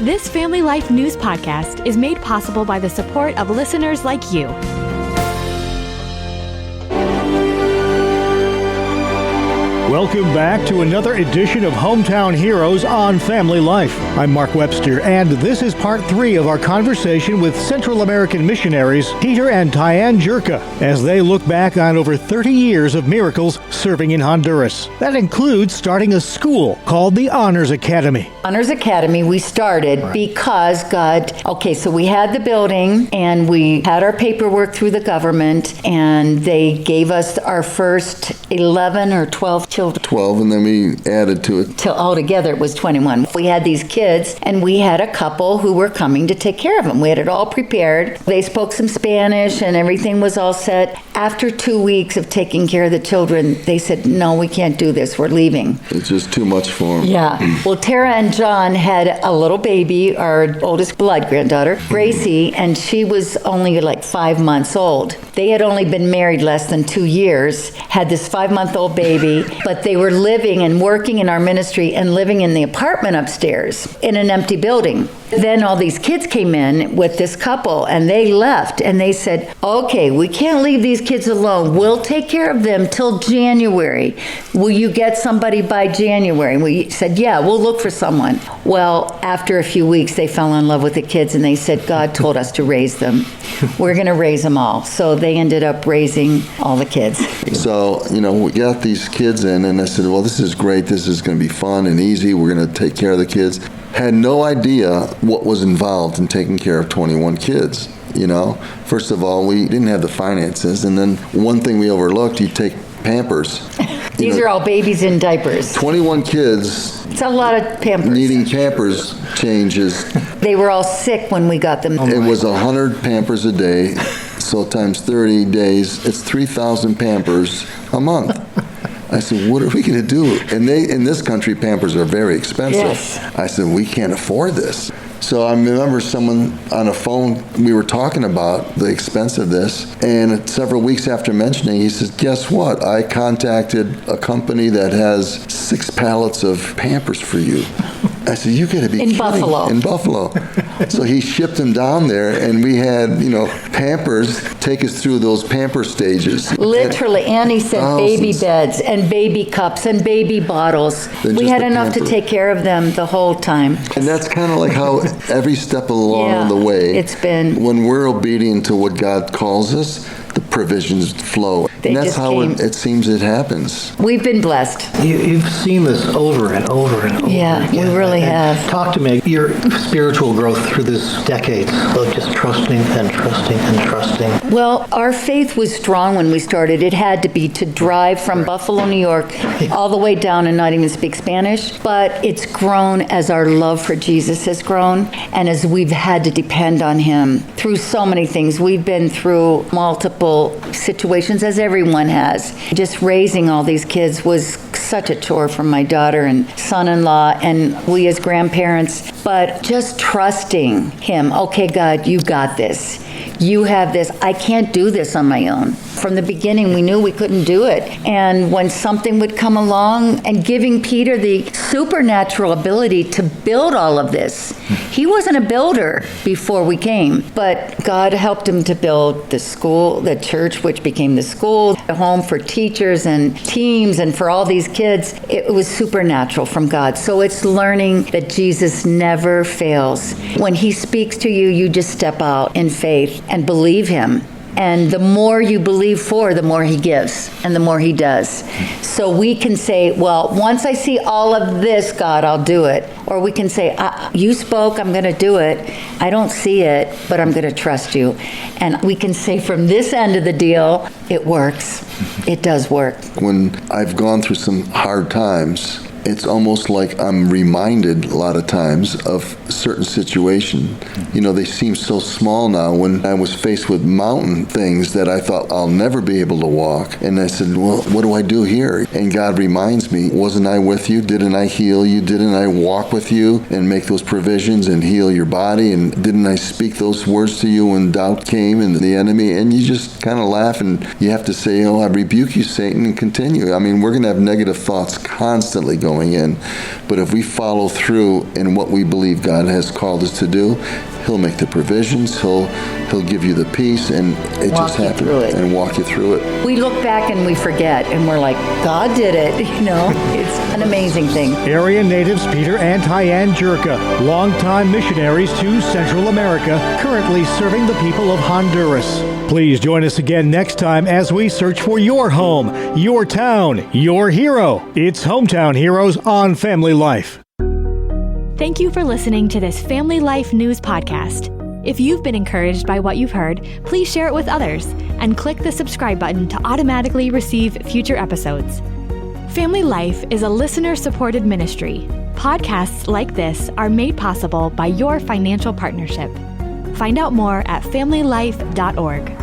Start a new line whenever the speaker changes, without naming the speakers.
This Family Life News podcast is made possible by the support of listeners like you.
Welcome back to another edition of Hometown Heroes on Family Life. I'm Mark Webster, and this is part 3 of our conversation with Central American missionaries Peter and Tyanne Jurka as they look back on over 30 years of miracles serving in Honduras. That includes starting a school called the Honors Academy.
Honors Academy we started because so we had the building and we had our paperwork through the government, and they gave us our first 11 or 12 children.
12, and then we added to it.
Till altogether it was 21. We had these kids, and we had a couple who were coming to take care of them. We had it all prepared. They spoke some Spanish, and everything was all set. After 2 weeks of taking care of the children, they said, no, we can't do this. We're leaving.
It's just too much for them.
Yeah. Well, Tara and John had a little baby, our oldest blood granddaughter, Gracie, and she was only like 5 months old. They had only been married less than 2 years, had this 5-month-old baby, but they were living and working in our ministry and living in the apartment upstairs in an empty building. Then all these kids came in with this couple, and they left, and they said, okay, we can't leave these kids alone. We'll take care of them till January. Will you get somebody by January? And we said, yeah, we'll look for someone. Well, after a few weeks, they fell in love with the kids, and they said, God told us to raise them. We're going to raise them all. So they ended up raising all the kids.
So, we got these kids in, and I said, well, this is great. This is going to be fun and easy. We're going to take care of the kids. Had no idea what was involved in taking care of 21 kids. First of all, we didn't have the finances, and then one thing we overlooked, you take Pampers.
These are all babies in diapers.
21 kids.
It's a lot of Pampers.
Needing Pampers changes.
They were all sick when we got them.
It was 100 Pampers a day, so times 30 days, it's 3,000 Pampers a month. I said, what are we going to do? And in this country, Pampers are very expensive.
Yes.
I said, we can't afford this. So I remember someone on a phone, we were talking about the expense of this, and several weeks after mentioning, he says, guess what? I contacted a company that has 6 pallets of Pampers for you. I said, you got to be kidding. In Buffalo. So he shipped them down there, and we had, Pampers take us through those Pamper stages.
Literally, Annie said baby beds and baby cups and baby bottles. We had enough to take care of them the whole time.
And that's kind of like how every step along the way,
it's been.
When we're obedient to what God calls us, the provisions flow. And that's how it seems it happens.
We've been blessed.
You've seen this over and over and over
again. We really have.
Talk to me, your spiritual growth through this decade of just trusting and trusting and trusting.
Well, our faith was strong when we started. It had to be to drive from Buffalo, New York, all the way down and not even speak Spanish. But it's grown as our love for Jesus has grown, and as we've had to depend on Him through so many things. We've been through multiple situations, as everyone has. Just raising all these kids was such a chore for my daughter and son-in-law and we as grandparents, but just trusting Him. Okay, God, you got this. You have this. I can't do this on my own. From the beginning, we knew we couldn't do it. And when something would come along, and giving Peter the supernatural ability to build all of this. He wasn't a builder before we came, but God helped him to build the school, the church, which became the school, a home for teachers and teams and for all these kids. It was supernatural from God. So it's learning that Jesus never fails. When He speaks to you, you just step out in faith and believe Him. And the more you believe for, the more He gives and the more He does. So we can say, well, once I see all of this, God, I'll do it. Or we can say, you spoke, I'm going to do it. I don't see it, but I'm going to trust you. And we can say from this end of the deal, it works. It does work.
When I've gone through some hard times, it's almost like I'm reminded a lot of times of certain situation. They seem so small now. When I was faced with mountain things that I thought I'll never be able to walk, and I said, well, what do I do here? And God reminds me, wasn't I with you? Didn't I heal you? Didn't I walk with you and make those provisions and heal your body? And didn't I speak those words to you when doubt came and the enemy? And you just kind of laugh, and you have to say, I rebuke you, Satan, and continue. We're going to have negative thoughts constantly going going in. But if we follow through in what we believe God has called us to do, He'll make the provisions, He'll give you the peace, and it just happens, and walk you through it.
We look back and we forget, and we're like, God did it, It's an amazing thing.
Area natives Peter and Tyanne Jurka, longtime missionaries to Central America, currently serving the people of Honduras. Please join us again next time as we search for your home, your town, your hero. It's Hometown Heroes on Family Life.
Thank you for listening to this Family Life News podcast. If you've been encouraged by what you've heard, please share it with others and click the subscribe button to automatically receive future episodes. Family Life is a listener-supported ministry. Podcasts like this are made possible by your financial partnership. Find out more at familylife.org.